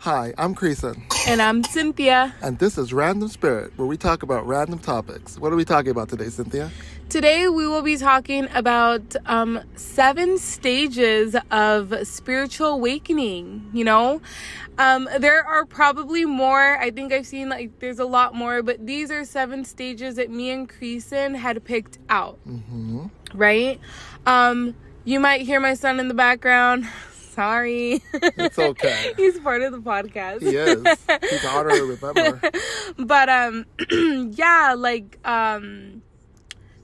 Hi, I'm Creason. And I'm Cynthia. And this is Random Spirit, where we talk about random topics. What are we talking about today, Cynthia? Today we will be talking about 7 stages of spiritual awakening, there are probably more. I think I've seen there's a lot more, but these are 7 stages that me and Creason had picked out. Mm-hmm. Right? You might hear my son in the background. Sorry. It's okay. He's part of the podcast. He is. He's an honorary member. But,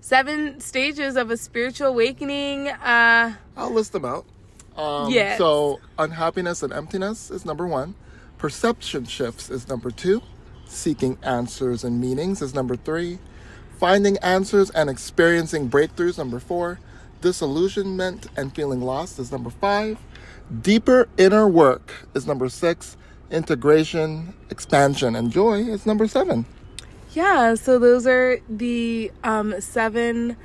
7 stages of a spiritual awakening. I'll list them out. Yes. So, unhappiness and emptiness is number 1. Perception shifts is number 2. Seeking answers and meanings is number 3. Finding answers and experiencing breakthroughs, number 4. Disillusionment and feeling lost is number 5. Deeper inner work is number 6. Integration, expansion, and joy is number 7. Yeah, so those are the 7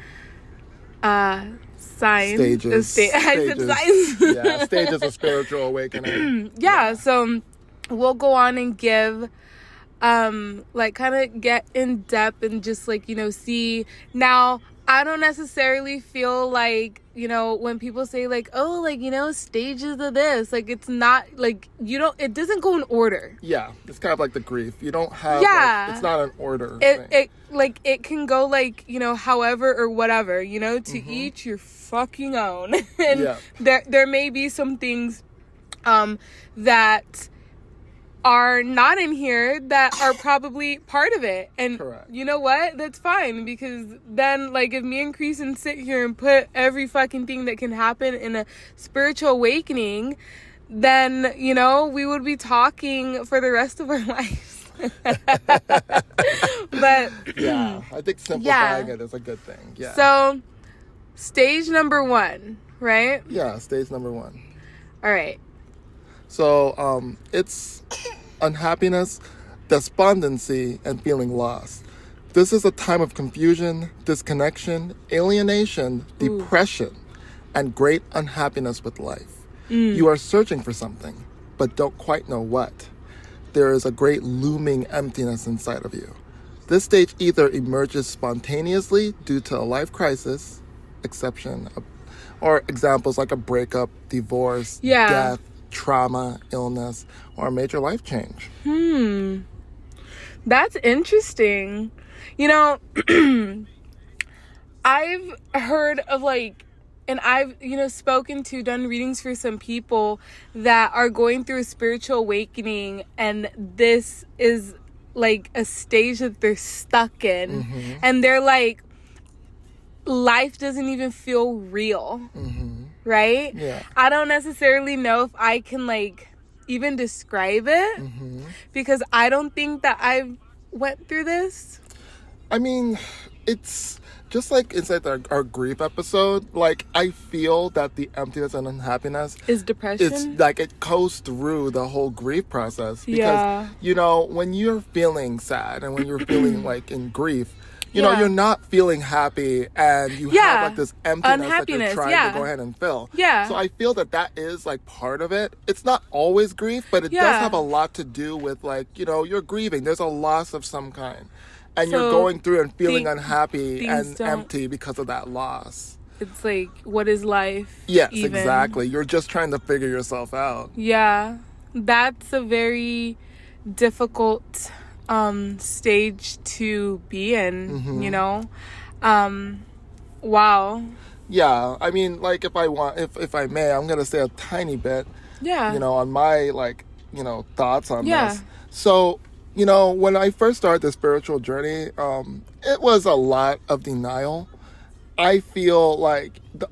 signs. Stages. I said signs. Yeah, stages of spiritual awakening. So we'll go on and give, kind of get in depth and just see. Now, I don't necessarily feel when people say stages of this, it's not it doesn't go in order. Yeah, it's kind of like the grief. You don't have, it's not an order. It can go however or whatever, to each your fucking own. And there may be some things that are not in here that are probably part of it. And correct. You know what? That's fine, because then if me and Creason sit here and put every fucking thing that can happen in a spiritual awakening, then, we would be talking for the rest of our lives. But yeah, I think simplifying it is a good thing. Yeah. So, stage number 1, right? Yeah, stage number 1. All right. So, it's unhappiness, despondency, and feeling lost. This is a time of confusion, disconnection, alienation, depression, and great unhappiness with life. You are searching for something, but don't quite know what. There is a great looming emptiness inside of you. This stage either emerges spontaneously due to a life crisis, or examples like a breakup, divorce, death, trauma, illness, or a major life change. That's interesting. I've heard of and I've, done readings for some people that are going through a spiritual awakening, and this is a stage that they're stuck in. Mm-hmm. And they're life doesn't even feel real. Mm-hmm. Right? Yeah. I don't necessarily know if I can even describe it, because I don't think that I've went through this. I mean, it's just inside our grief episode, I feel that the emptiness and unhappiness is depression. It's it goes through the whole grief process, because when you're feeling sad and when you're feeling in grief, you're not feeling happy, and you have this emptiness that you're trying to go ahead and fill. Yeah. So I feel that is part of it. It's not always grief, but it does have a lot to do with you're grieving. There's a loss of some kind. And you're going through and feeling unhappy and empty because of that loss. It's what is life? Yes, even? Exactly. You're just trying to figure yourself out. Yeah. That's a very difficult stage to be in, wow. Yeah, I mean, if I may, I'm gonna say a tiny bit, on my thoughts on this. So, when I first started the spiritual journey, it was a lot of denial. I feel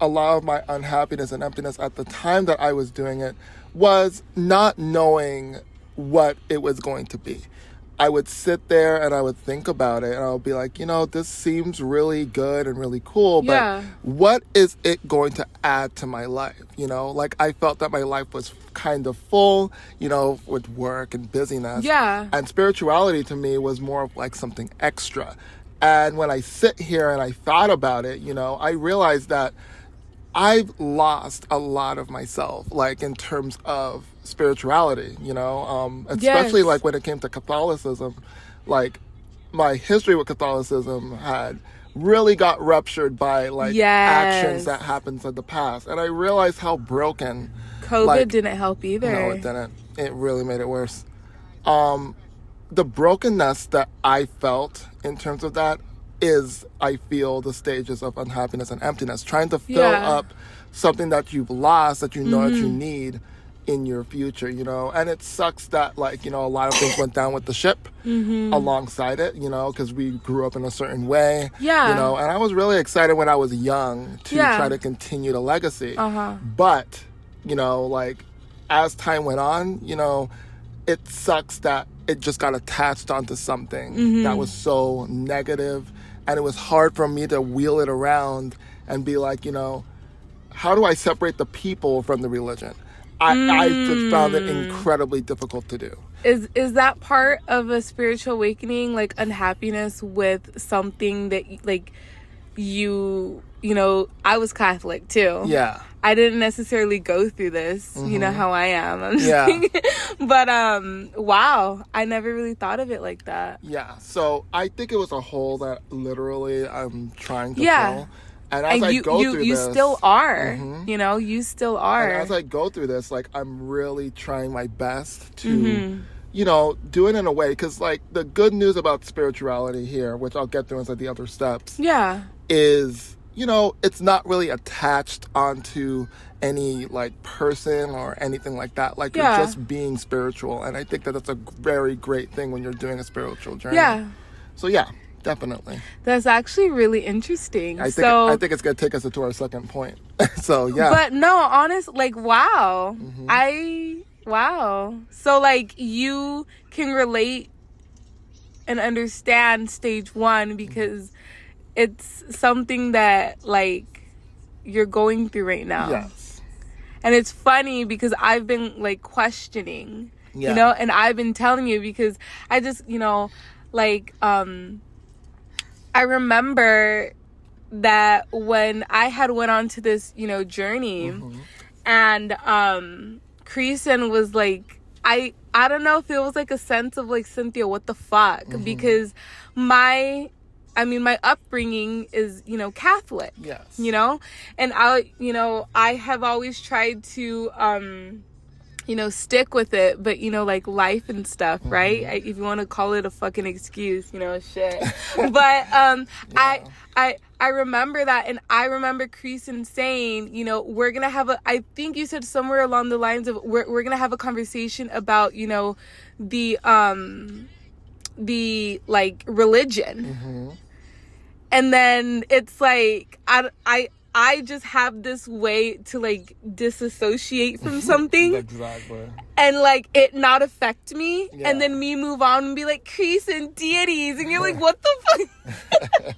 a lot of my unhappiness and emptiness at the time that I was doing it was not knowing what it was going to be. I would sit there and I would think about it, and I would be this seems really good and really cool, but what is it going to add to my life? I felt that my life was kind of full, with work and busyness. Yeah. And spirituality to me was more of something extra. And when I sit here and I thought about it, I realized that I've lost a lot of myself, in terms of spirituality, you know, especially Yes. like when it came to Catholicism. Like, my history with Catholicism had really got ruptured by like actions that happened in the past, and I realized how broken COVID didn't help either. No, it didn't. It really made it worse. The brokenness that I felt in terms of that is, I feel, the stages of unhappiness and emptiness, trying to fill up something that you've lost, that you know that you need in your future, you know. And it sucks that, like, you know, a lot of things went down with the ship alongside it, you know, because we grew up in a certain way, you know. And I was really excited when I was young to try to continue the legacy. But, you know, like, as time went on, you know, it sucks that it just got attached onto something that was so negative, and it was hard for me to wheel it around and be like, you know, how do I separate the people from the religion? I just found it incredibly difficult to do. Is that part of a spiritual awakening, like unhappiness with something that, like, you know, I was Catholic too. Yeah. I didn't necessarily go through this. You know how I am. I'm just thinking. But wow, I never really thought of it like that. Yeah. So I think it was a hole that literally I'm trying to fill. And as I go through this, you still are. You know, you still are. And as I go through this, like, I'm really trying my best to, you know, do it in a way, because, like, the good news about spirituality here, which I'll get through inside the other steps, is, you know, it's not really attached onto any, like, person or anything like that. Like, you're just being spiritual. And I think that that's a very great thing when you're doing a spiritual journey. So, yeah. Definitely. That's actually really interesting. I think it's going to take us to our second point. So, yeah. But no, honest, like, wow. Wow. So, like, you can relate and understand stage one because it's something that, like, you're going through right now. Yes. And it's funny because I've been, like, questioning, you know, and I've been telling you because I just, you know, like, I remember that when I had went on to this, you know, journey, and Creason was like, I don't know if it was like a sense of like, Cynthia, what the fuck? Because my upbringing is, you know, Catholic. Yes. You know? And I have always tried to you know, stick with it, but, you know, like, life and stuff, right? If you want to call it a fucking excuse, you know, shit. But I remember that, and I remember Creason saying, you know, we're gonna have I think you said somewhere along the lines of we're gonna have a conversation about, you know, the like, religion. And then it's like I just have this way to, like, disassociate from something. Exactly. And, like, it not affect me. Yeah. And then me move on and be like, Creason, deities. And you're like, what the fuck?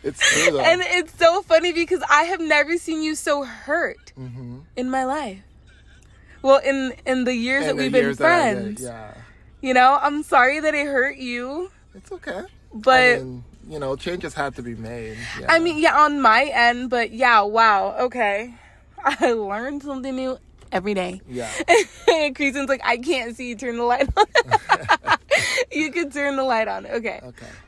It's true, though. And it's so funny because I have never seen you so hurt in my life. Well, in the years that we've been friends. You know, I'm sorry that it hurt you. It's okay. But... you know, changes have to be made. Yeah. I mean, on my end, but wow, okay. I learned something new every day. Yeah. And Creason's like, I can't see, turn the light on. You can turn the light on. Okay.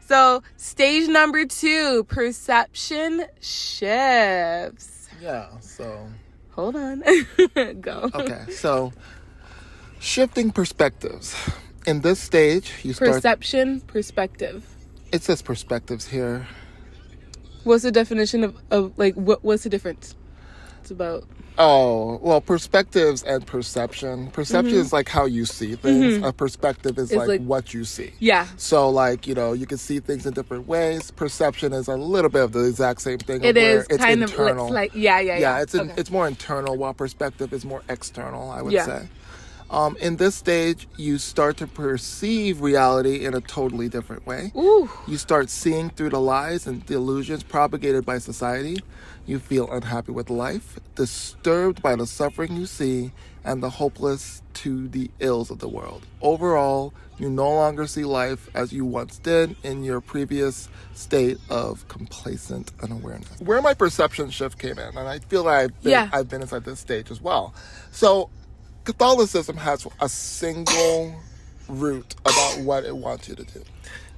So, stage number 2, perception shifts. Yeah, so... Hold on. Go. Okay, so, shifting perspectives. In this stage, you start... Perception, perspective. It says perspectives here. What's the definition of like, what's the difference? It's about... Oh, well, perspectives and perception. Perception is like how you see things. A perspective is like what you see. Yeah. So, like, you know, you can see things in different ways. Perception is a little bit of the exact same thing. It is it's kind internal. of like, yeah. It's more internal, while perspective is more external, I would say. In this stage, you start to perceive reality in a totally different way. Ooh. You start seeing through the lies and the illusions propagated by society. You feel unhappy with life, disturbed by the suffering you see, and the hopeless to the ills of the world. Overall, you no longer see life as you once did in your previous state of complacent unawareness. Where my perception shift came in, and I feel like I've been inside this stage as well. So, Catholicism has a single root about what it wants you to do.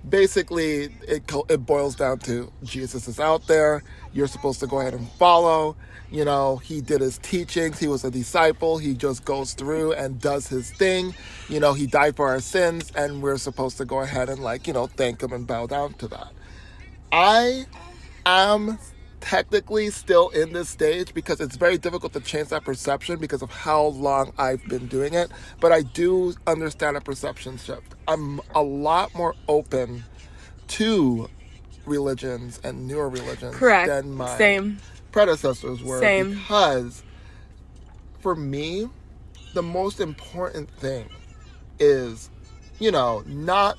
Basically, it boils down to Jesus is out there. You're supposed to go ahead and follow. You know, he did his teachings. He was a disciple. He just goes through and does his thing. You know, he died for our sins, and we're supposed to go ahead and, like, you know, thank him and bow down to that. I am technically still in this stage because it's very difficult to change that perception because of how long I've been doing it. But I do understand a perception shift. I'm a lot more open to religions and newer religions than my predecessors were. Because for me, the most important thing is, you know, not,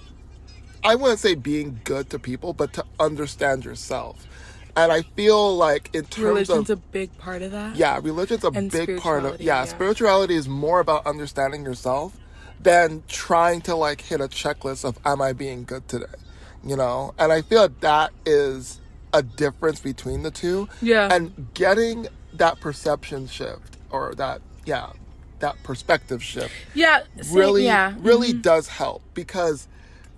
I wouldn't say being good to people, but to understand yourself. And I feel like in terms religion's a big part of that. Yeah, religion's a big part of, spirituality is more about understanding yourself than trying to, like, hit a checklist of, am I being good today? You know? And I feel like that is a difference between the two. Yeah. And getting that perception shift or that perspective shift really does help, because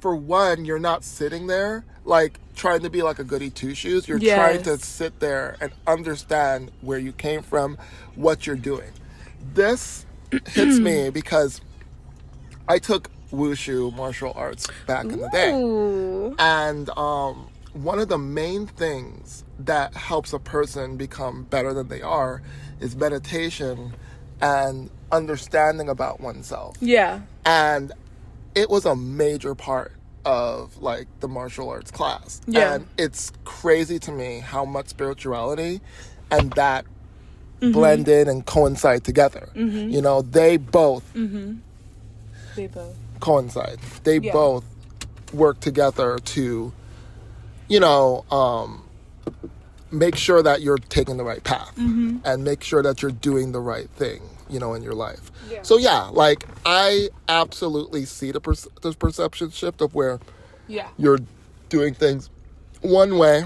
for one, you're not sitting there like trying to be like a goody two-shoes. You're trying to sit there and understand where you came from, what you're doing. This hits me because I took wushu martial arts back in the day. And one of the main things that helps a person become better than they are is meditation and understanding about oneself. Yeah. And it was a major part of, like, the martial arts class. Yeah. And it's crazy to me how much spirituality and that blend in and coincide together. You know, they both coincide. They both work together to, you know, make sure that you're taking the right path and make sure that you're doing the right thing, you know, in your life. Yeah. So like, I absolutely see the perception shift of where you're doing things one way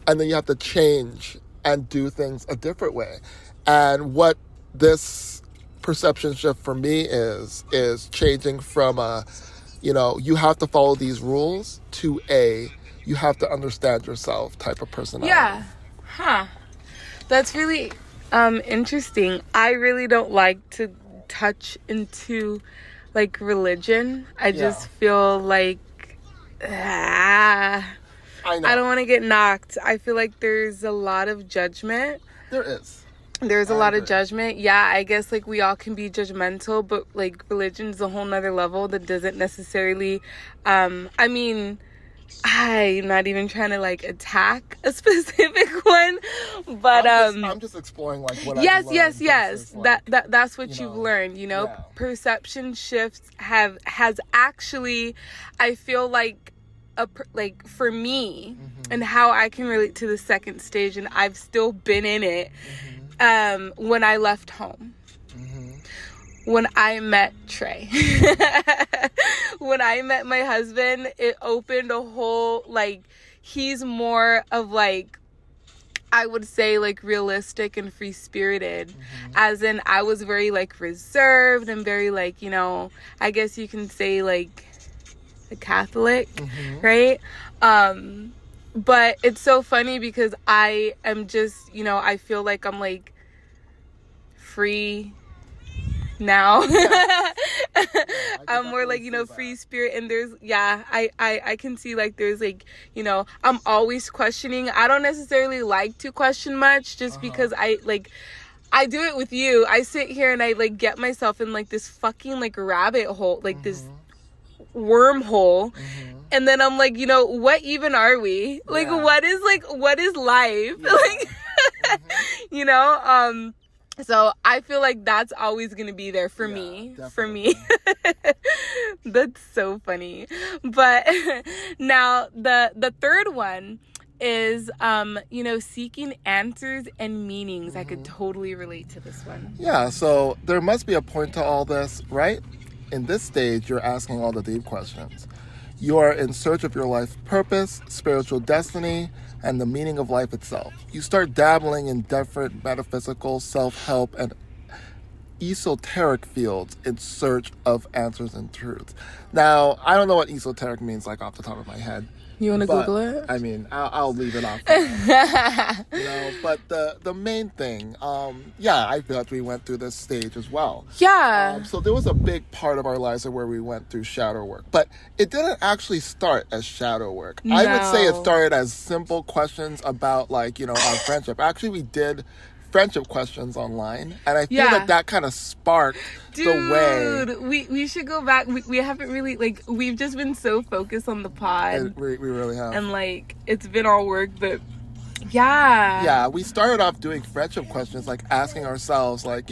and then you have to change and do things a different way. And what this perception shift for me is changing from you know, you have to follow these rules to you have to understand yourself type of personality. Yeah. Huh. That's really interesting. I really don't like to touch into, like, religion. I just feel like I don't want to get knocked. I feel like there's a lot of judgment. There's a lot of judgment. Yeah, I guess, like, we all can be judgmental, but, like, religion's a whole nother level that doesn't necessarily, I mean, I'm not even trying to, like, attack a specific one, but I'm just exploring, like, what yes. Like, that's what you've learned, you know. Perception shifts has actually, I feel like, like, for me and how I can relate to the second stage, and I've still been in it. When I left home. When I met Trey. When I met my husband, it opened a whole, like, he's more of, like, I would say, like, realistic and free-spirited. As in, I was very, like, reserved and very, like, you know, I guess you can say, like, a Catholic, right? But it's so funny because I am just, you know, I feel like I'm, like, free now. I'm more like, you know, free spirit, and there's I can see, like, there's, like, you know, I'm always questioning. I don't necessarily like to question much just because I do it with you. I sit here and I, like, get myself in, like, this fucking, like, rabbit hole, like this wormhole, and then I'm like, you know, what even are we? Like, what is life? Like, you know, so I feel like that's always gonna be there for me. Definitely. For me. That's so funny. But now the third one is you know, seeking answers and meanings. I could totally relate to this one. Yeah, so there must be a point to all this, right? In this stage, you're asking all the deep questions. You are in search of your life purpose, spiritual destiny, and the meaning of life itself. You start dabbling in different metaphysical, self-help, and esoteric fields in search of answers and truths. Now, I don't know what esoteric means, like, off the top of my head. You want to Google it? I mean, I'll leave it off. But the main thing, I feel like we went through this stage as well. Yeah. So there was a big part of our lives where we went through shadow work, but it didn't actually start as shadow work. No. I would say it started as simple questions about, like, our friendship. Actually, we did friendship questions online, and I feel that kind of sparked the way. We should go back. We haven't really, like, we've just been so focused on the pod. And we really have. And, like, it's been all work, but yeah, we started off doing friendship questions, like asking ourselves, like,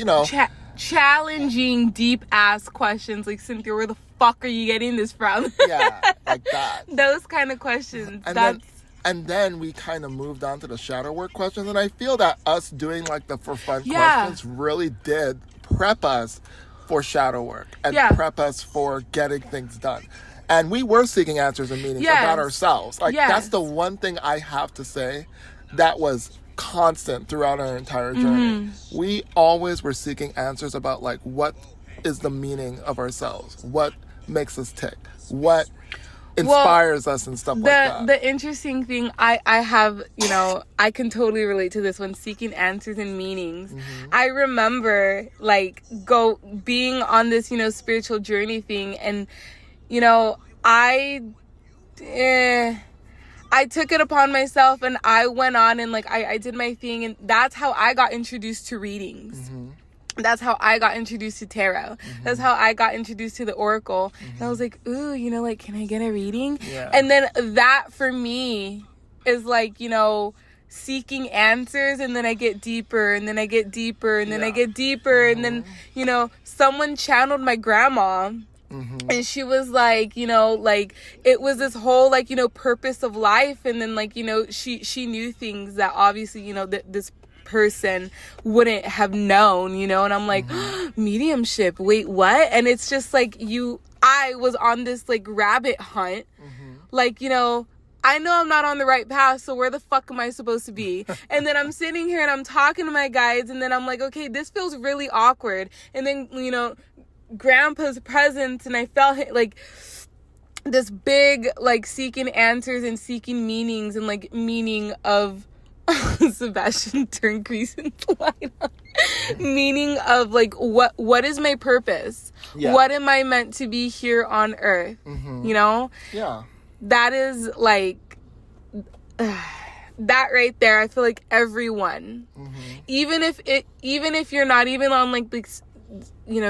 challenging deep ass questions, like, Cynthia, where the fuck are you getting this from? Yeah, like that. Those kind of questions. And then we kind of moved on to the shadow work questions. And I feel that us doing, like, the for fun questions really did prep us for shadow work and prep us for getting things done. And we were seeking answers and meanings about ourselves. Like, that's the one thing I have to say that was constant throughout our entire journey. Mm-hmm. We always were seeking answers about, like, what is the meaning of ourselves? What makes us tick? What inspires us and stuff like that. The interesting thing I have, I can totally relate to this one, seeking answers and meanings. Mm-hmm. I remember, like, being on this, spiritual journey thing, and, I took it upon myself, and I went on and, like, I did my thing, and that's how I got introduced to readings. Mm-hmm. That's how I got introduced to tarot. Mm-hmm. That's how I got introduced to the oracle. Mm-hmm. And I was like, ooh, like, can I get a reading? Yeah. And then that for me is like, seeking answers, and then I get deeper, and then I get deeper, and then I get deeper. Mm-hmm. And then, someone channeled my grandma. Mm-hmm. And she was like, like, it was this whole, like, purpose of life. And then, like, she knew things that obviously, this person wouldn't have known, and I'm like, mediumship, wait, what? And it's just like, I was on this, like, rabbit hunt. Mm-hmm. Like, I know I'm not on the right path, so where the fuck am I supposed to be? And then I'm sitting here and I'm talking to my guides, and then I'm like, okay, this feels really awkward. And then, grandpa's presence, and I felt like this big, like, seeking answers and seeking meanings, and, like, meaning of Sebastian turned Grease into light on. Meaning of, like, what is my purpose? Yeah. What am I meant to be here on earth? Mm-hmm. Yeah. That is, like, that right there. I feel like everyone, even if you're not even on, like,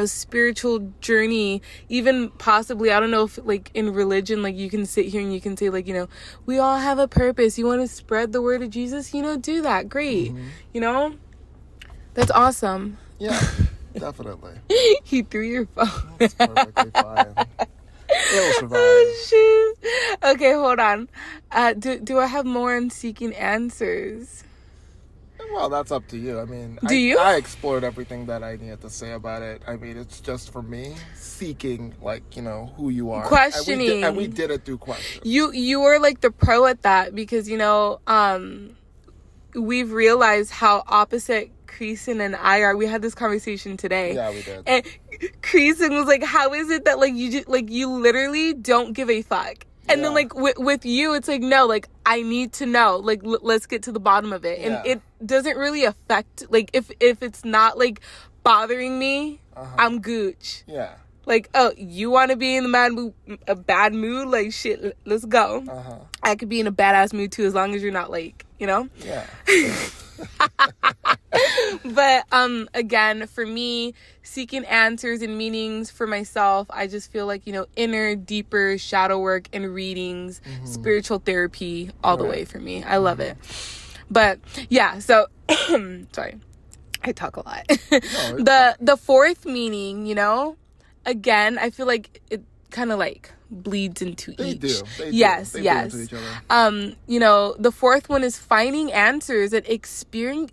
spiritual journey, even possibly, I don't know if, like, in religion, like, you can sit here and you can say, like, we all have a purpose. You want to spread the word of Jesus, do that. Great. Mm-hmm. That's awesome. Yeah, definitely. He threw your phone. That's perfectly fine. It'll survive. Oh, shit. Okay, hold on. Do I have more on seeking answers? Well, that's up to you. I mean, I explored everything that I needed to say about it. I mean, it's just for me seeking, like, who you are. Questioning. And we did it through questions. You were, like, the pro at that, because, we've realized how opposite Creason and I are. We had this conversation today. Yeah, we did. And Creason was like, how is it that, like, you literally don't give a fuck? And then, like, with you, it's like, no, like, I need to know. Like, let's get to the bottom of it. And it doesn't really affect, like, if it's not, like, bothering me, I'm gooch. Yeah. Like, oh, you want to be in a bad mood? Like, shit, let's go. I could be in a badass mood, too, as long as you're not, like, Yeah. But again, for me, seeking answers and meanings for myself, I just feel like, inner, deeper shadow work and readings, spiritual therapy, all the way for me. I love it. But yeah, so sorry, I talk a lot. No, the fourth meaning, again, I feel like it kind of, like, bleeds into each. They yes. Bleed into each other. The fourth one is finding answers and experiencing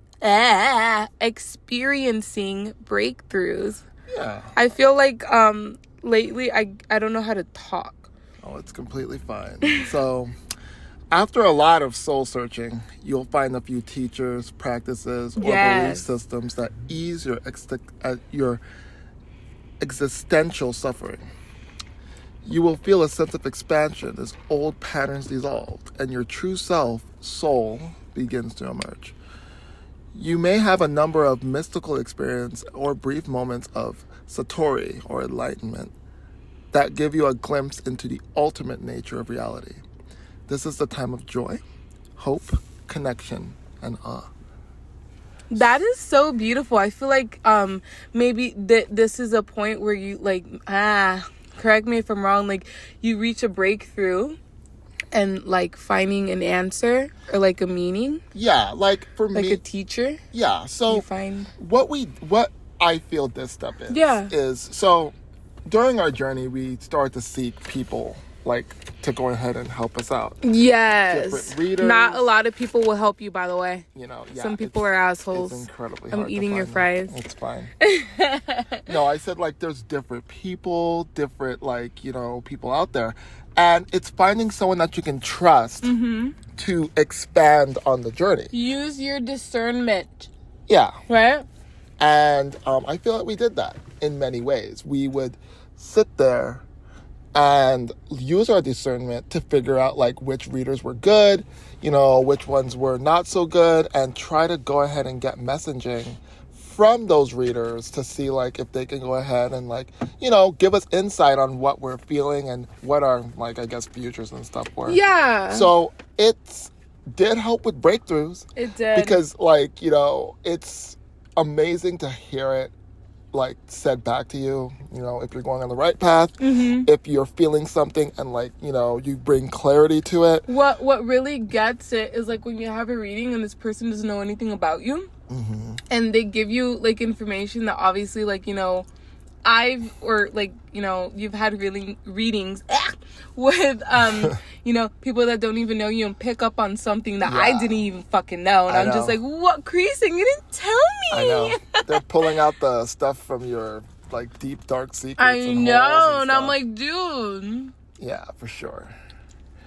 breakthroughs. Yeah. I feel like lately I don't know how to talk. Oh, it's completely fine. So after a lot of soul searching, you'll find a few teachers, practices, or belief systems that ease your existential suffering. You will feel a sense of expansion as old patterns dissolve and your true self, soul, begins to emerge. You may have a number of mystical experiences or brief moments of satori or enlightenment that give you a glimpse into the ultimate nature of reality. This is the time of joy, hope, connection, and awe. That is so beautiful. I feel like maybe this is a point where you like, correct me if I'm wrong, like you reach a breakthrough and like finding an answer or like a meaning. Yeah, like for me, like a teacher. Yeah, so you find what I feel this step is so during our journey we start to seek people like to go ahead and help us out. Yes. Different readers. Not a lot of people will help you, by the way. You know, some people are assholes. It's incredibly hard. I'm eating your fries. It's fine. No, I said like there's different people, different like, you know, people out there. And it's finding someone that you can trust to expand on the journey. Use your discernment. Yeah. Right? And I feel like we did that in many ways. We would sit there and use our discernment to figure out like which readers were good, you know, which ones were not so good, and try to go ahead and get messaging from those readers to see like if they can go ahead and like, you know, give us insight on what we're feeling and what our like, I guess, futures and stuff were. Yeah. So it did help with breakthroughs. It did. Because like, you know, it's amazing to hear it like said back to you, you know, if you're going on the right path, if you're feeling something and like, you know, you bring clarity to it. What really gets it is like when you have a reading and this person doesn't know anything about you and they give you like information that obviously like, you know, you've had readings with, you know, people that don't even know you and pick up on something that I didn't even fucking know. And I'm just like, what, Creasing? You didn't tell me. I know. They're pulling out the stuff from your, like, deep, dark secrets. I know. And I'm like, dude. Yeah, for sure.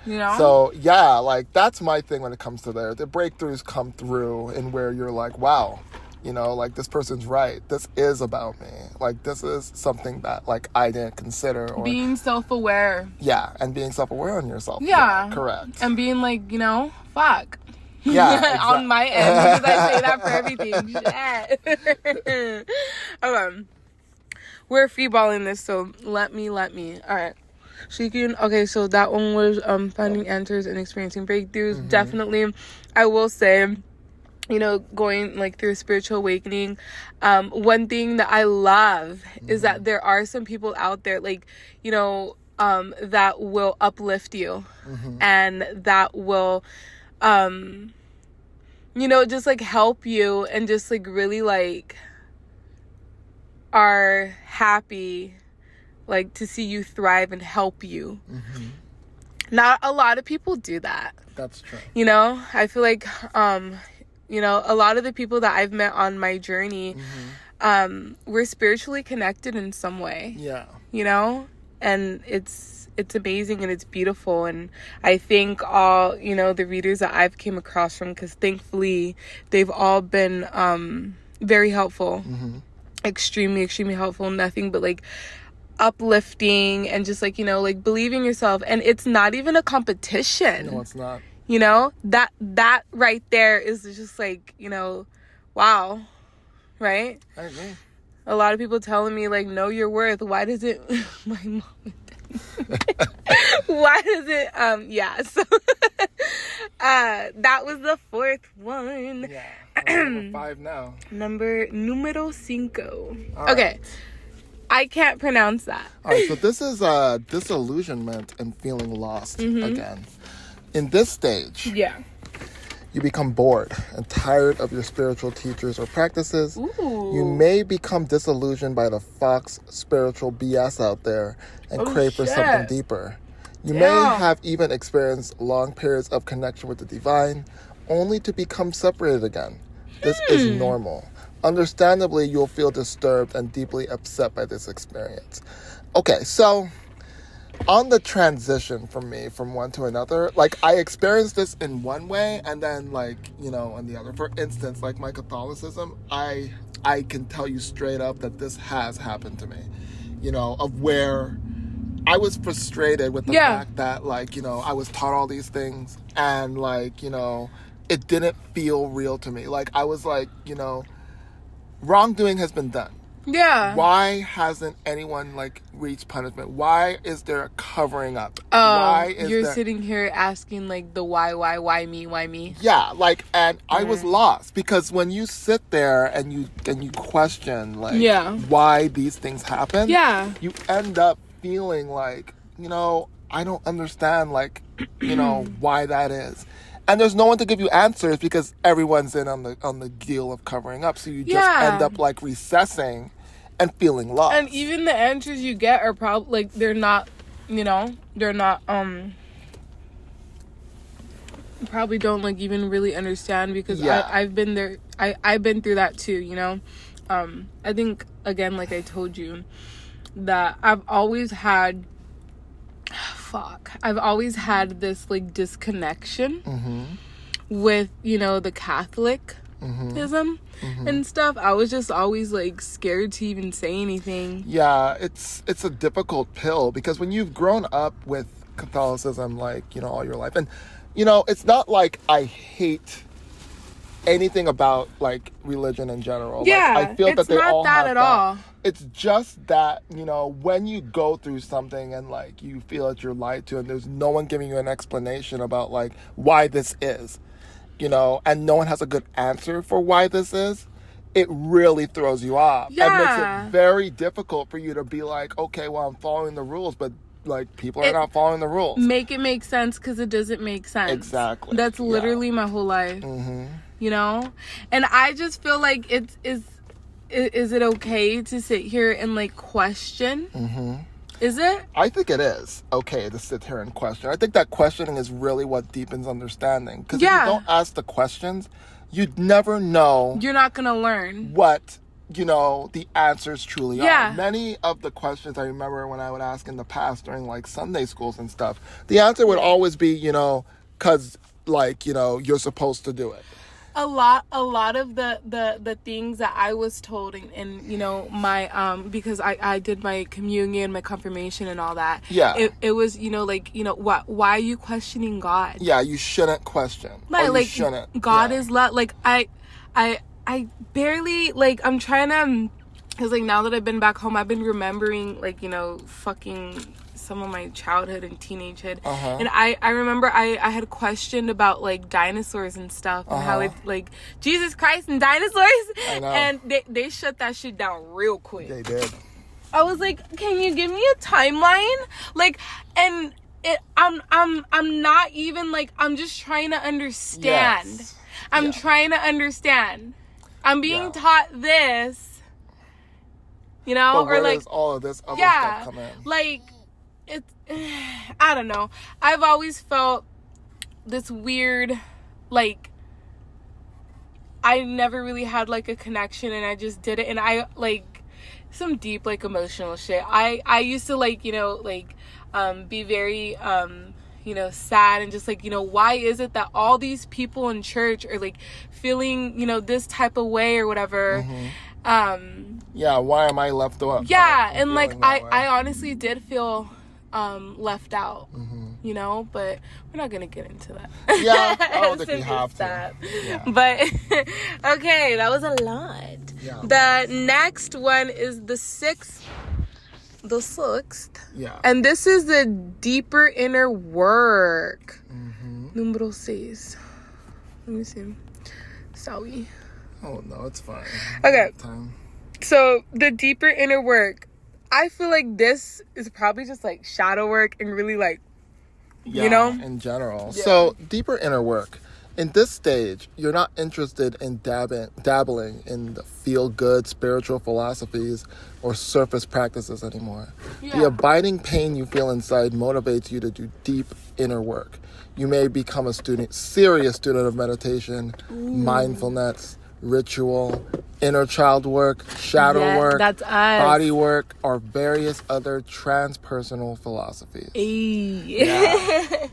You know? So, yeah, like, that's my thing when it comes to there. The breakthroughs come through and where you're like, wow. You know, like, this person's right. This is about me. Like, this is something that, like, I didn't consider. Or being self-aware. Yeah, and being self-aware on yourself. Yeah. Correct. And being like, you know, fuck. Yeah. Exactly. On my end, because I say that for everything. Shit. Okay. We're freeballing this, so let me. All right. Okay, so that one was finding answers and experiencing breakthroughs. Definitely, I will say, you know, going like through a spiritual awakening, one thing that I love is that there are some people out there, like, you know, that will uplift you and that will, you know, just like help you and just like really like are happy like to see you thrive and help you. Not a lot of people do that. That's true. You know, I feel like you know, a lot of the people that I've met on my journey, we're spiritually connected in some way. Yeah. You know? And it's amazing and it's beautiful. And I think all, you know, the readers that I've came across from, because thankfully they've all been very helpful. Extremely, extremely helpful. Nothing but like uplifting and just like, you know, like believing yourself. And it's not even a competition. No, it's not. You know, that right there is just like, you know, wow, right? I agree. A lot of people telling me like, know your worth. Why does it, my mom why does it, yeah, so, that was the fourth one. Yeah, number 5 now. Numero 5. All okay. Right. I can't pronounce that. All right, so this is disillusionment and feeling lost again. In this stage, you become bored and tired of your spiritual teachers or practices. Ooh. You may become disillusioned by the Fox spiritual BS out there and crave for something deeper. You may have even experienced long periods of connection with the divine, only to become separated again. This is normal. Understandably, you'll feel disturbed and deeply upset by this experience. Okay, so on the transition for me from one to another, like I experienced this in one way and then like, you know, in the other. For instance, like my Catholicism, I can tell you straight up that this has happened to me, you know, of where I was frustrated with the fact that like, you know, I was taught all these things and like, you know, it didn't feel real to me. Like I was like, you know, wrongdoing has been done. Yeah. Why hasn't anyone like reached punishment? Why is there a covering up? Why is you're sitting here asking like the why me? Yeah, like, and I was lost because when you sit there and you question like why these things happen, you end up feeling like, you know, I don't understand like, you know, why that is. And there's no one to give you answers because everyone's in on the deal of covering up. So you just end up like recessing and feeling lost. And even the answers you get are probably like they're not, you know, they're not probably don't like even really understand because I've been there. I've been through that too, you know. I think again, like I told you, that I've always had this like disconnection with, you know, the Catholicism and stuff. I was just always like scared to even say anything. Yeah, it's a difficult pill because when you've grown up with Catholicism like, you know, all your life, and you know, it's not like I hate anything about like religion in general. Yeah, like, I feel that they all have at that. all. It's just that, you know, when you go through something and like you feel that you're lied to and there's no one giving you an explanation about like why this is, you know, and no one has a good answer for why this is, it really throws you off. Yeah. And makes it very difficult for you to be like, okay, well, I'm following the rules, but like people are not following the rules. Make it make sense because it doesn't make sense. Exactly. That's literally my whole life. You know? And I just feel like is it okay to sit here and like question? Is it? I think it is okay to sit here and question. I think that questioning is really what deepens understanding. Because if you don't ask the questions, you'd never know. You're not going to learn what, you know, the answers truly are. Many of the questions I remember when I would ask in the past during like Sunday schools and stuff, the answer would always be, you know, because like, you know, you're supposed to do it. A lot of the things that I was told and you know, my because I did my communion, my confirmation and all that. Yeah. It was, you know, like, you know, why are you questioning God? Yeah, you shouldn't question. Like shouldn't. God is love. Like I barely, like, I'm trying to, because like now that I've been back home, I've been remembering like, you know, fucking some of my childhood and teenagehood, and I remember I had questioned about like dinosaurs and stuff and how it's like Jesus Christ and dinosaurs. I know. And they shut that shit down real quick. They did. I was like, can you give me a timeline? Like, and I'm not even like, I'm just trying to understand. Yes. I'm trying to understand. I'm being taught this, you know, but where or like does all of this other stuff come in? Like, it's, I don't know. I've always felt this weird, like, I never really had like a connection and I just did it. And I like some deep like emotional shit. I used to like, you know, like be very you know, sad and just like, you know, why is it that all these people in church are like feeling, you know, this type of way or whatever. Yeah, why am I left out? Yeah, and like I honestly did feel left out, you know, but we're not gonna get into that. Yeah, I don't think we have to. Yeah. But okay, that was a lot. Yeah, the next one is the sixth. Yeah. And this is the deeper inner work. Número 6. Let me see. Sorry. Oh no, it's fine. Okay. So the deeper inner work, I feel like this is probably just like shadow work and really like, you know, in general. Yeah. So deeper inner work. In this stage, you're not interested in dabbling in the feel-good spiritual philosophies or surface practices anymore. Yeah. The abiding pain you feel inside motivates you to do deep inner work. You may become a serious student of meditation, mindfulness, ritual, inner child work, shadow work, that's us. body work, or various other transpersonal philosophies. Yeah.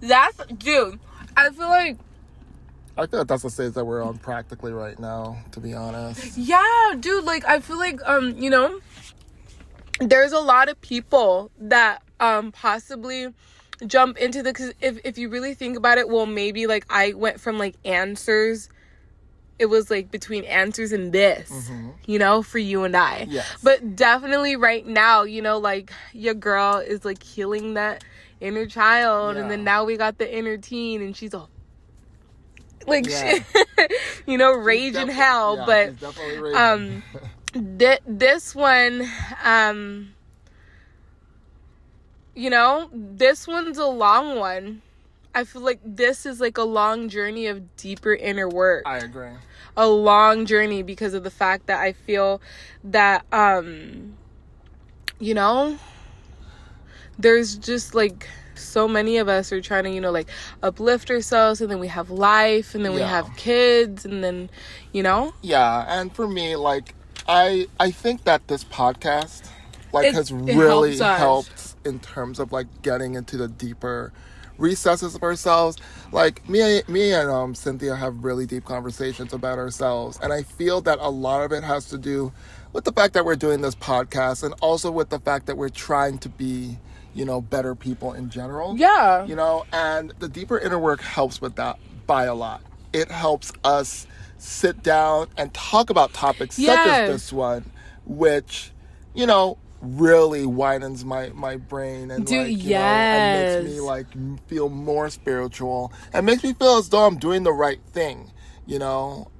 That's, dude, I feel like that's the stage that we're on practically right now, to be honest. Yeah, dude, like, I feel like, there's a lot of people that, possibly jump into because if you really think about it, well, maybe, like, I went from, like, answers, it was, like, between answers and this, for you and I. Yes. But definitely right now, like, your girl is, like, healing that inner child, and then now we got the inner teen, and she's all like, rage in hell. But this one, this one's a long one. I feel like this is like a long journey of deeper inner work. I agree. A long journey because of the fact that I feel that there's just like so many of us are trying to, like, uplift ourselves, and then we have life, and then we have kids, and then, Yeah, and for me, like, I think that this podcast, like, has really helped in terms of, like, getting into the deeper recesses of ourselves. Like, me and Cynthia have really deep conversations about ourselves, and I feel that a lot of it has to do with the fact that we're doing this podcast, and also with the fact that we're trying to be, better people in general. Yeah. And the deeper inner work helps with that by a lot. It helps us sit down and talk about topics such as this one, which, really widens my brain and, and makes me, like, feel more spiritual, and makes me feel as though I'm doing the right thing.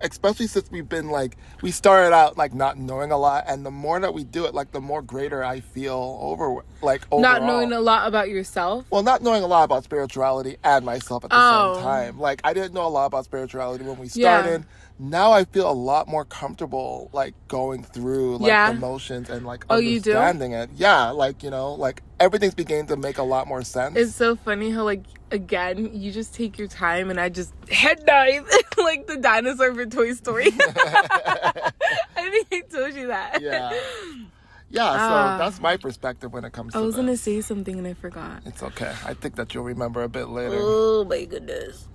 Especially since we've been, like, we started out, like, not knowing a lot, and the more that we do it, like, the more greater I feel overall. Not knowing a lot about yourself? Well, not knowing a lot about spirituality and myself at the same time. Like, I didn't know a lot about spirituality when we started. Yeah. Now I feel a lot more comfortable, like, going through, like, the motions and, like, understanding it. Yeah, like, like, everything's beginning to make a lot more sense. It's so funny how, like, again, you just take your time, and I just head dive like the dinosaur for Toy Story. I think I told you that. Yeah, so that's my perspective when it comes to I was going to say something and I forgot. It's okay. I think that you'll remember a bit later. Oh, my goodness.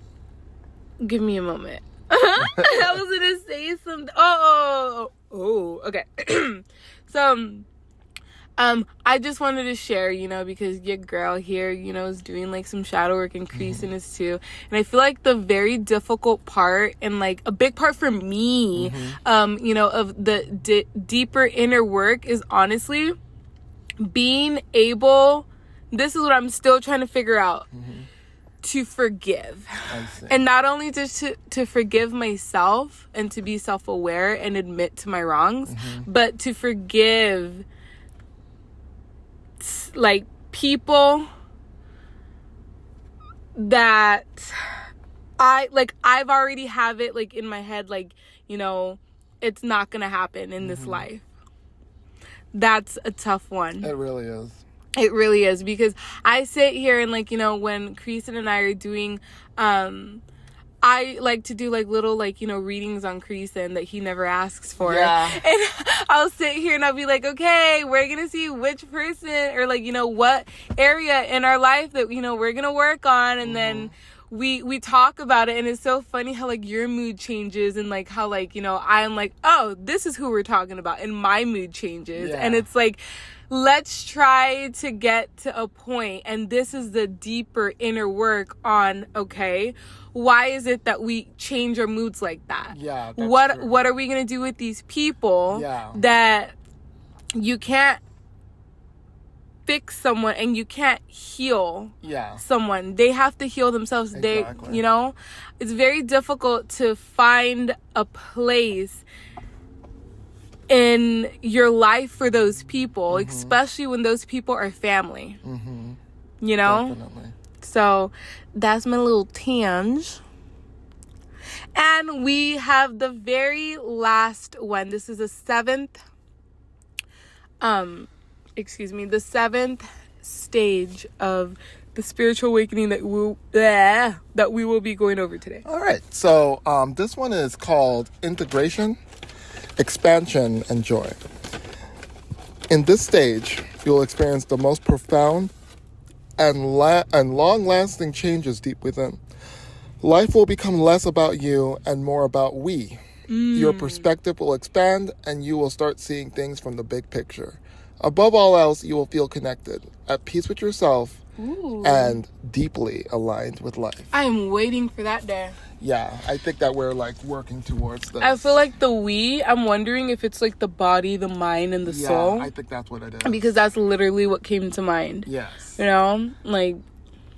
Give me a moment. I was going to say something. Oh, okay. So, I just wanted to share, because your girl here, is doing, like, some shadow work and creasiness too. And I feel like the very difficult part, and, like, a big part for me, of the deeper inner work is honestly being able, this is what I'm still trying to figure out, to forgive. And not only just to forgive myself and to be self-aware and admit to my wrongs, but to forgive, like, people that I've already have it, like, in my head, like, it's not gonna happen in this life. That's a tough one. It really is. It really is, because I sit here and, like, when Creason and I are doing, I like to do, like, little, like, readings on Creason that he never asks for. Yeah. And I'll sit here and I'll be like, okay, we're going to see which person or, like, what area in our life that, we're going to work on. And then we talk about it. And it's so funny how, like, your mood changes, and, like, how, like, I'm like, oh, this is who we're talking about. And my mood changes. Yeah. And it's like, let's try to get to a point, and this is the deeper inner work on, okay, why is it that we change our moods like that? Yeah. What are we going to do with these people that you can't fix someone and you can't heal someone? They have to heal themselves. Exactly. It's very difficult to find a place in your life for those people, especially when those people are family. Definitely. So that's my little tinge. And we have the very last one. This is the seventh stage of the spiritual awakening that we will be going over today. All right. So this one is called Integration, Expansion, and Joy. In this stage, you'll experience the most profound and long-lasting changes deep within. Life will become less about you and more about we. Your perspective will expand and you will start seeing things from the big picture. Above all else, you will feel connected, at peace with yourself, and deeply aligned with life. I am waiting for that day. Yeah, I think that we're like working towards this. I feel like I'm wondering if it's like the body, the mind, and the soul. Yeah, I think that's what it is. Because that's literally what came to mind. Yes. You know? Like,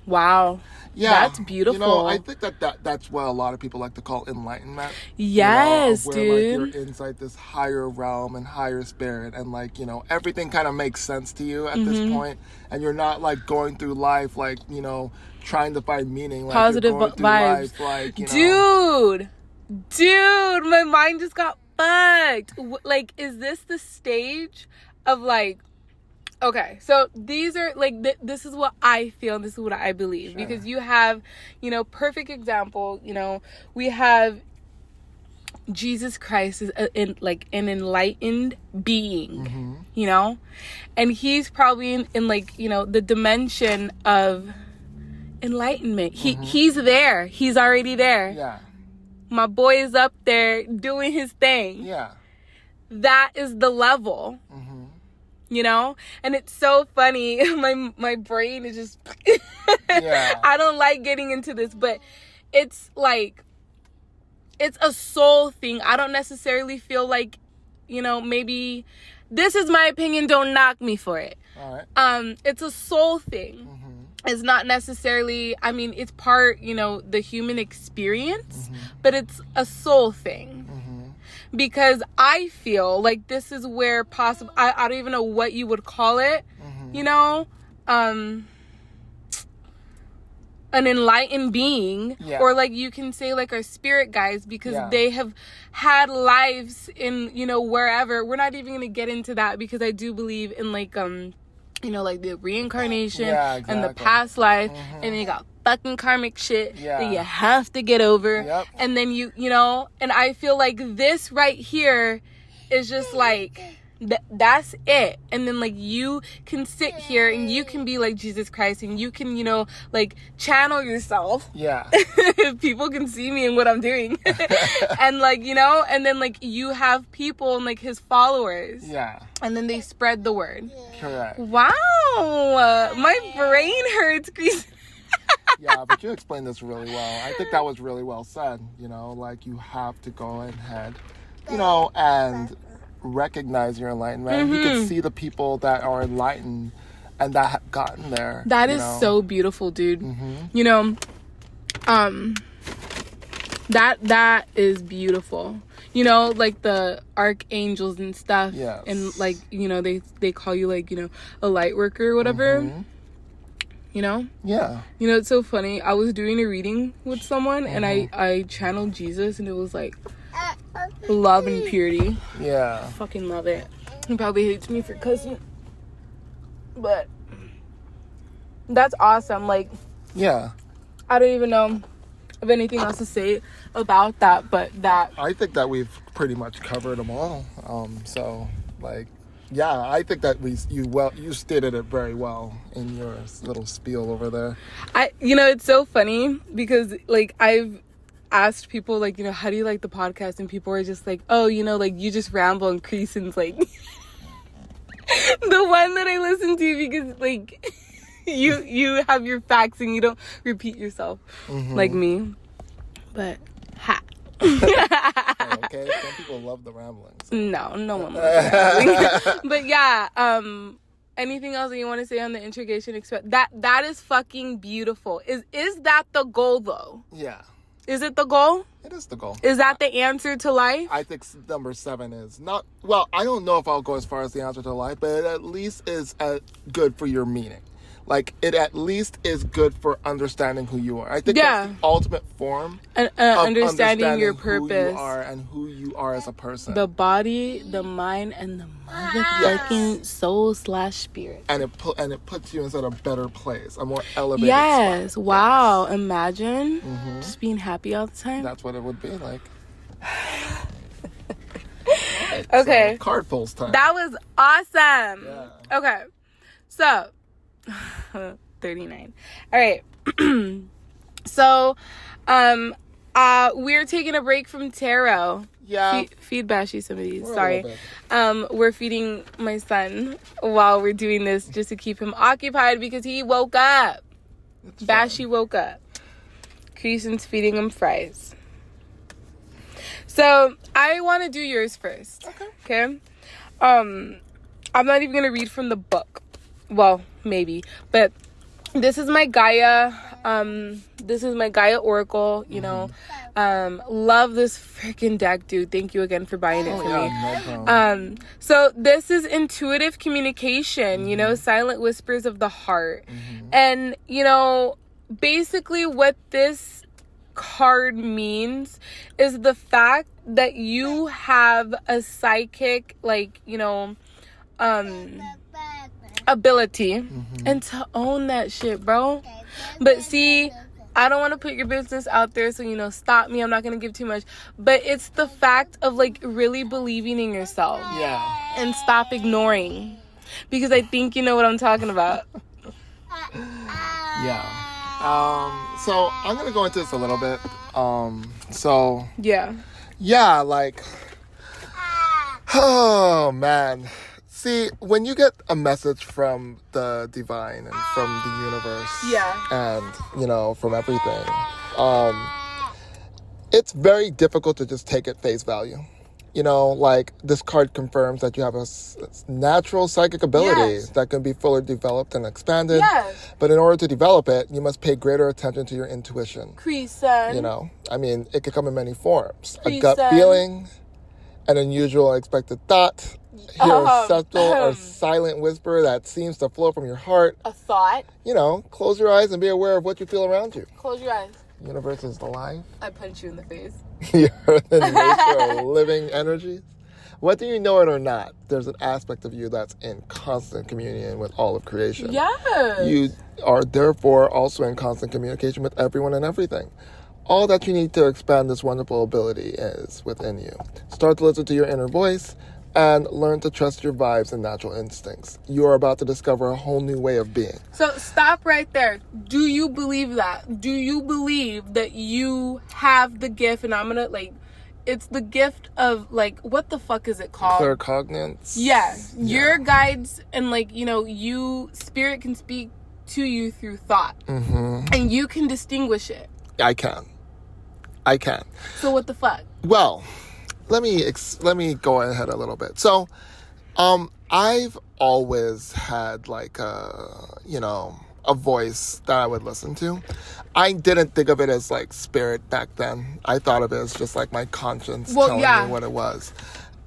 wow. Yeah, that's beautiful. You know, I think that's what a lot of people like to call enlightenment. Yes, where, dude. Like, you're inside this higher realm and higher spirit, and like, you know, everything kind of makes sense to you at this point, and you're not like going through life like, you know, trying to find meaning. Like, positive you're going through vibes. Life, like, you know. Dude, my mind just got fucked. Like, is this the stage of like? Okay, so these are like, this is what I feel, and this is what I believe. Sure. Because you have, you know, perfect example, you know, we have Jesus Christ is an enlightened being, you know, and he's probably in like, you know, the dimension of enlightenment. He's there. He's already there. Yeah. My boy is up there doing his thing. Yeah. That is the level. You know, and it's so funny. My brain is just yeah. I don't like getting into this, but it's like, it's a soul thing. I don't necessarily feel like, you know, maybe this is my opinion, don't knock me for it. All right. It's a soul thing. It's not necessarily, I mean, it's part, you know, the human experience, but it's a soul thing. Because I feel like this is where possible, I don't even know what you would call it, you know, an enlightened being, or like you can say like our spirit guides, because they have had lives in, you know, wherever. We're not even going to get into that, because I do believe in like, you know, like the reincarnation and the past life, and then you got fucking karmic shit that you have to get over, and then you know, and I feel like this right here is just like that's it. And then like you can sit here and you can be like Jesus Christ, and you can, you know, like channel yourself, if people can see me and what I'm doing, and like, you know, and then like you have people and like his followers, and then they spread the word. Correct. Wow, my brain hurts, Chris. Yeah, but you explained this really well. I think that was really well said. You know, like you have to go ahead, you know, and recognize your enlightenment. You can see the people that are enlightened and that have gotten there. That is so beautiful, dude. You know, that is beautiful. You know, like the archangels and stuff, and like, you know, they call you like, you know, a light worker or whatever. You know? Yeah. You know, it's so funny. I was doing a reading with someone, and I channeled Jesus, and it was like love and purity. Yeah. I fucking love it. He probably hates me for cussing, but that's awesome. Like, yeah. I don't even know of anything else to say about that, but that. I think that we've pretty much covered them all. So, like, yeah, I think that you stated it very well in your little spiel over there. You know, it's so funny because like I've asked people like, you know, how do you like the podcast? And people are just like, oh, you know, like you just ramble and Creason's like the one that I listen to, because like you have your facts and you don't repeat yourself like me. But okay, some people love the ramblings. No one loves the rambling. But yeah, anything else that you want to say on the integration? That is fucking beautiful. Is that the goal though? Yeah. Is it the goal? It is the goal. Is that the answer to life? I think number 7 is not. Well, I don't know if I'll go as far as the answer to life, but it at least is good for your meaning. like it at least is good for understanding who you are. I think that's the ultimate form of understanding your purpose, who you are and who you are as a person. The body, the mind, and the motherfucking soul/spirit. And it puts you in a better place, a more elevated spot. Wow. Imagine just being happy all the time. That's what it would be like. Right, okay. So card pulls time. That was awesome. Yeah. Okay. So 39. All right. So we're taking a break from tarot. Yeah. Feed Bashy some of these. Sorry. We're feeding my son while we're doing this just to keep him occupied because he woke up. Bashy woke up. Creason's feeding him fries. So I want to do yours first. Okay. I'm not even gonna read from the book. Well, maybe, but this is my Gaia. This is my Gaia Oracle. You know, love this freaking deck, dude. Thank you again for buying it for me. No problem. So this is intuitive communication. You know, silent whispers of the heart, and you know, basically what this card means is the fact that you have a psychic, like, you know, ability and to own that shit, bro. But see, I don't want to put your business out there, so, you know, stop me. I'm not going to give too much. But it's the fact of, like, really believing in yourself. Yeah. And stop ignoring. Because I think you know what I'm talking about. Yeah. So I'm going to go into this a little bit. Yeah, like, oh, man. See, when you get a message from the divine and from the universe, and, you know, from everything, it's very difficult to just take it face value. You know, like, this card confirms that you have a natural psychic ability that can be fully developed and expanded. But in order to develop it, you must pay greater attention to your intuition. Creason. You know, I mean, it could come in many forms. A gut feeling, an unusual unexpected thought, hear a subtle or silent whisper that seems to flow from your heart. A thought. You know, close your eyes and be aware of what you feel around you. Close your eyes. The universe is alive. I punch you in the face. You're the nature of living energies. Whether you know it or not, there's an aspect of you that's in constant communion with all of creation. Yes. You are therefore also in constant communication with everyone and everything. All that you need to expand this wonderful ability is within you. Start to listen to your inner voice and learn to trust your vibes and natural instincts. You are about to discover a whole new way of being. So stop right there. Do you believe that? Do you believe that you have the gift? And I'm gonna, like, it's the gift of, like, what the fuck is it called? Claircognizance? Yeah. Your guides and, like, you know, spirit can speak to you through thought. And you can distinguish it. I can. So what the fuck? Well, let me go ahead a little bit. So, I've always had, like, a voice that I would listen to. I didn't think of it as, like, spirit back then. I thought of it as just, like, my conscience telling me what it was.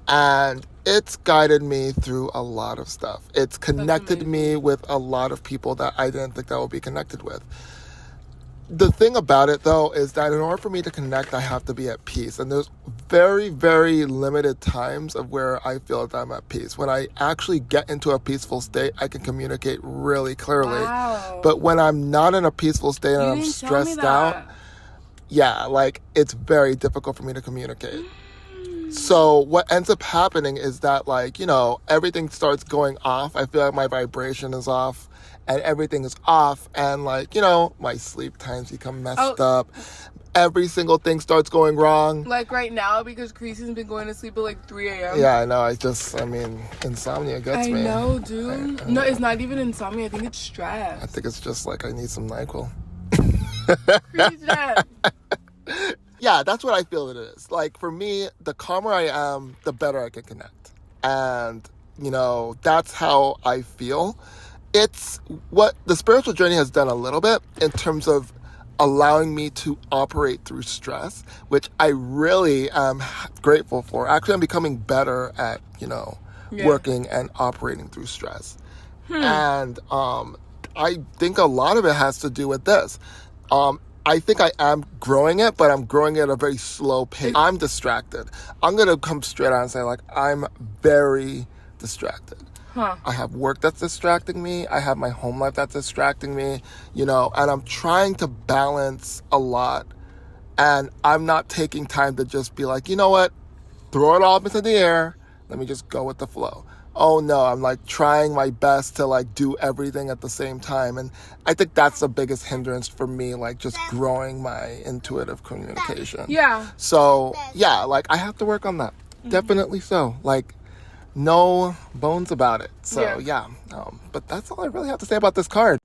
And it's guided me through a lot of stuff. It's connected me with a lot of people that I didn't think I would be connected with. The thing about it, though, is that in order for me to connect, I have to be at peace. And there's very, very limited times of where I feel that I'm at peace. When I actually get into a peaceful state, I can communicate really clearly. Wow. But when I'm not in a peaceful state and I'm stressed out, like, it's very difficult for me to communicate. So what ends up happening is that, like, you know, everything starts going off. I feel like my vibration is off. And everything is off, and, like, you know, my sleep times become messed up. Every single thing starts going wrong. Like right now, because Creasy's been going to sleep at like 3 a.m. Yeah, I know. Insomnia gets me. I know, dude. No, it's not even insomnia. I think it's stress. I think it's just like I need some NyQuil. Yeah, that's what I feel it is. Like, for me, the calmer I am, the better I can connect. And, you know, that's how I feel. It's what the spiritual journey has done a little bit in terms of allowing me to operate through stress, which I really am grateful for. Actually, I'm becoming better at, you know, working and operating through stress. And I think a lot of it has to do with this. I think I am growing it, but I'm growing it at a very slow pace. I'm distracted. I'm going to come straight out and say, like, I'm very distracted. I have work that's distracting me. I have my home life that's distracting me, you know, and I'm trying to balance a lot. And I'm not taking time to just be like, you know what, throw it all up into the air. Let me just go with the flow. Oh no, I'm like trying my best to like do everything at the same time. And I think that's the biggest hindrance for me, like just growing my intuitive communication. Yeah. So yeah, like I have to work on that. Definitely so. Like no bones about it. So yeah. But that's all I really have to say about this card.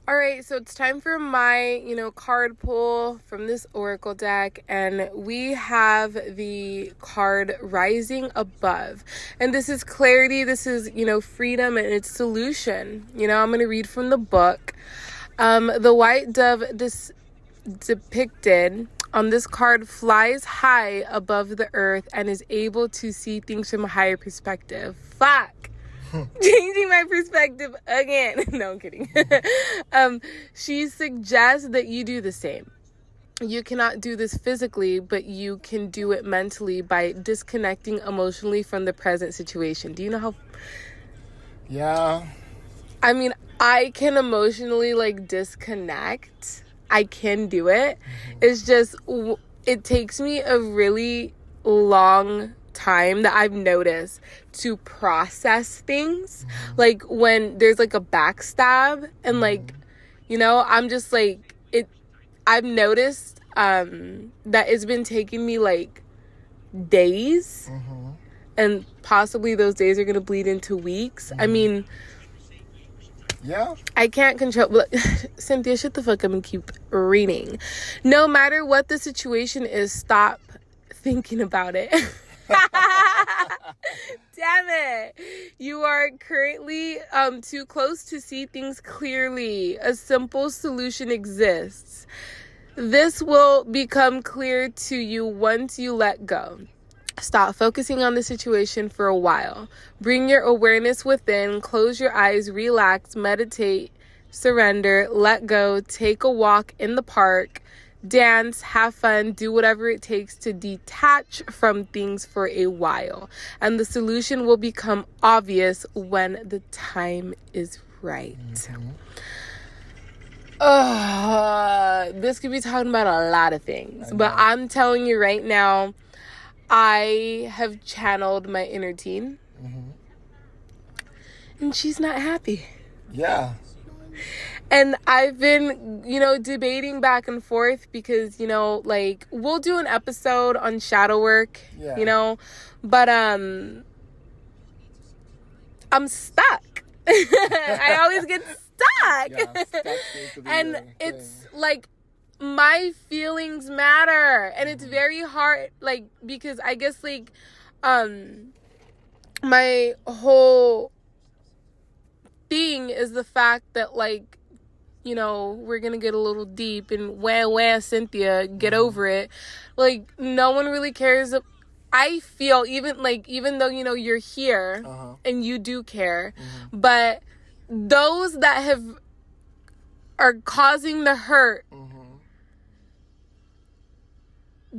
All right, so it's time for my, card pull from this Oracle deck, and we have the card Rising Above. And this is clarity, this is, freedom, and it's solution. I'm going to read from the book. The white dove depicted on this card flies high above the earth and is able to see things from a higher perspective. Fuck! Changing my perspective again. No, I'm kidding. She suggests that you do the same. You cannot do this physically, but you can do it mentally by disconnecting emotionally from the present situation. Do you know how? Yeah. I mean, I can emotionally disconnect. I can do it. It's just, it takes me a really long time that I've noticed to process things. Like when there's a backstab and I'm just I've noticed that it's been taking me days, and possibly those days are gonna bleed into weeks. I mean, yeah, I can't control. Cynthia, shut the fuck up and keep reading. No matter what the situation is, stop thinking about it. Damn it. You are currently too close to see things clearly. A simple solution exists. This will become clear to you once you let go. Stop focusing on the situation for a while. Bring your awareness within, close your eyes, relax, meditate, surrender, let go, take a walk in the park, dance, have fun, do whatever it takes to detach from things for a while. And the solution will become obvious when the time is right. This could be talking about a lot of things, but I'm telling you right now, I have channeled my inner teen, and she's not happy. Yeah. And I've been, debating back and forth because, we'll do an episode on shadow work, but I'm stuck. I always get stuck. And it's my feelings matter, and it's very hard, because I guess my whole thing is the fact that we're gonna get a little deep and wah Cynthia, get over it. No one really cares. I feel even though you're here and you do care, but those that are causing the hurt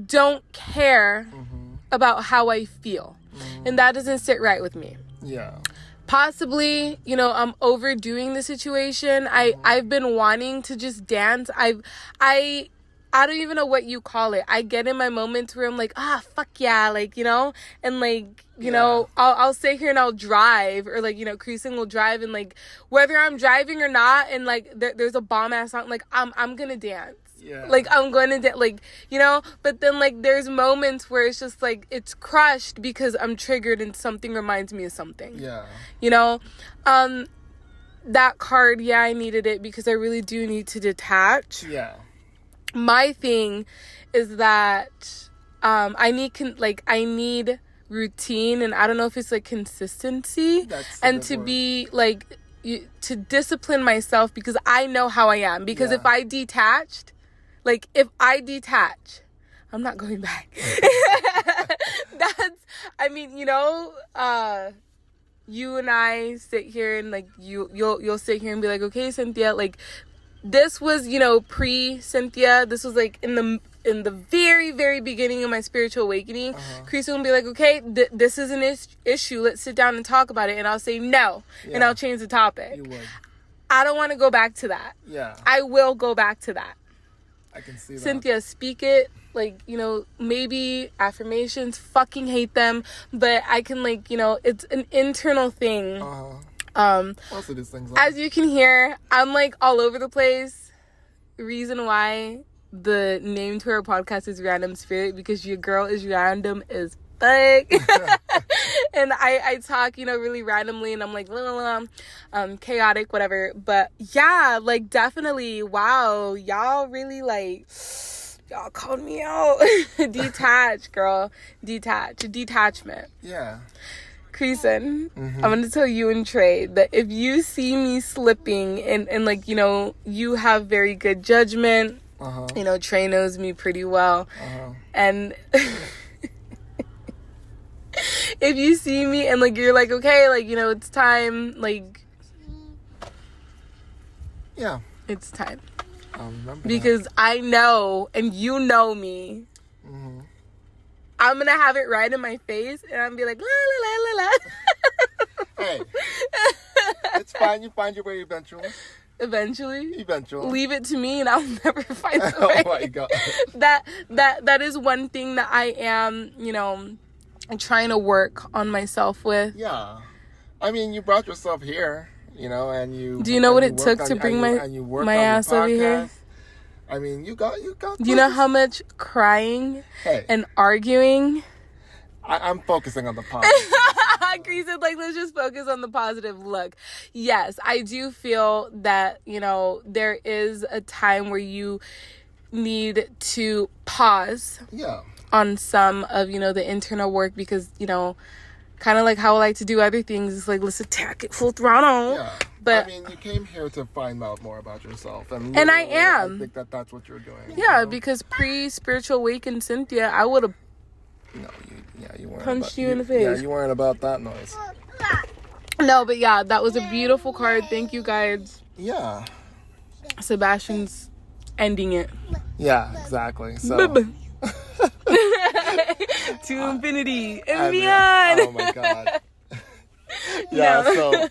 don't care about how I feel, and that doesn't sit right with me. Yeah. Possibly, I'm overdoing the situation. I've been wanting to just dance. I don't even know what you call it. I get in my moments where I'm like, fuck yeah, and I'll sit here and I'll drive, or Creasing will drive, and whether I'm driving or not, and there's a bomb ass song, I'm gonna dance. Yeah. I'm going to but then there's moments where it's just it's crushed because I'm triggered and something reminds me of something. Yeah. That card, yeah, I needed it because I really do need to detach. Yeah. My thing is that I need routine, and I don't know if it's consistency, and to be to discipline myself, because I know how I am, because if I detached, I'm not going back. you and I sit here and, like, you'll sit here and be like, okay, Cynthia, like, this was, you know, pre-Cynthia. This was, like, in the very, very beginning of my spiritual awakening. Creasy will be like, okay, this is an issue. Let's sit down and talk about it. And I'll say no. Yeah. And I'll change the topic. You would. I don't want to go back to that. Yeah. I will go back to that. I can see that. Cynthia, speak it. Like, you know, maybe affirmations, fucking hate them. But I can, like, you know, it's an internal thing. Also these things as you can hear, I'm, like, all over the place. Reason why the name to our podcast is Random Spirit, because your girl is random as fuck. And I talk, you know, really randomly, and I'm like, chaotic, whatever. But yeah, like, definitely, wow, y'all really, like, y'all called me out. Detach, girl. Detachment. Yeah. Creason, I'm going to tell you and Trey that if you see me slipping and like, you know, you have very good judgment. You know, Trey knows me pretty well. And if you see me and, like, you're like, okay, like, you know, it's time, like, yeah, it's time. I'll remember because that. I know, and you know me. I'm going to have it right in my face, and I'm going to be like, la, la, la, la, la. Hey, it's fine. You find your way eventually. Eventually? Leave it to me, and I'll never find the way. Oh, my God. That is one thing that I am, you know, trying to work on myself with. Yeah. I mean, you brought yourself here, you know, and you... Do you know what it took to bring my ass over here? I mean, you got. Do you know how much crying and arguing? I'm focusing on the positive. Chris said, like, let's just focus on the positive. Look, yes, I do feel that, you know, there is a time where you need to pause. Yeah. On some of, you know, the internal work, because, you know, kind of like how I like to do other things, it's like, let's attack it full throttle. Yeah. But I mean, you came here to find out more about yourself. And I am. I think that's what you're doing. Yeah, you know? Because pre-spiritual awakened Cynthia, I would have you weren't punched you in the face. Yeah, you weren't about that noise. No, but yeah, that was a beautiful card. Thank you, guys. Yeah. Sebastian's ending it. Yeah, exactly. So... to infinity and beyond. Oh my God. Yeah, no.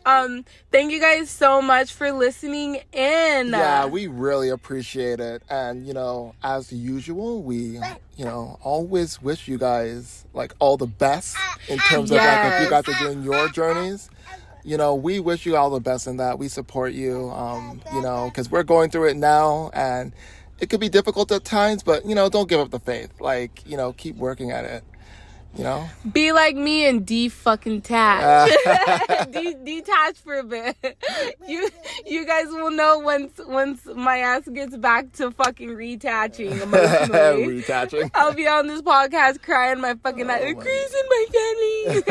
So thank you guys so much for listening in. Yeah, we really appreciate it. And, you know, as usual, we, you know, always wish you guys, like, all the best in terms of, like, if you guys are doing your journeys. You know, we wish you all the best in that. We support you, you know, because we're going through it now, and it could be difficult at times, but, you know, don't give up the faith. Like, you know, keep working at it. You know? Be like me and de-fucking-tach. Detach for a bit. You guys will know once my ass gets back to fucking retaching emotionally. Retaching. I'll be on this podcast crying my fucking eyes. Increase in my family.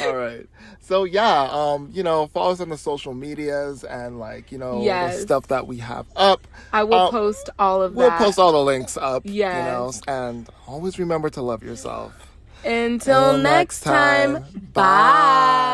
All right. So yeah, you know, follow us on the social medias and, like, you know, the stuff that we have up. I will post all of that. We'll post all the links up. Yes. You know, and always remember to love yourself. Until next time. Bye.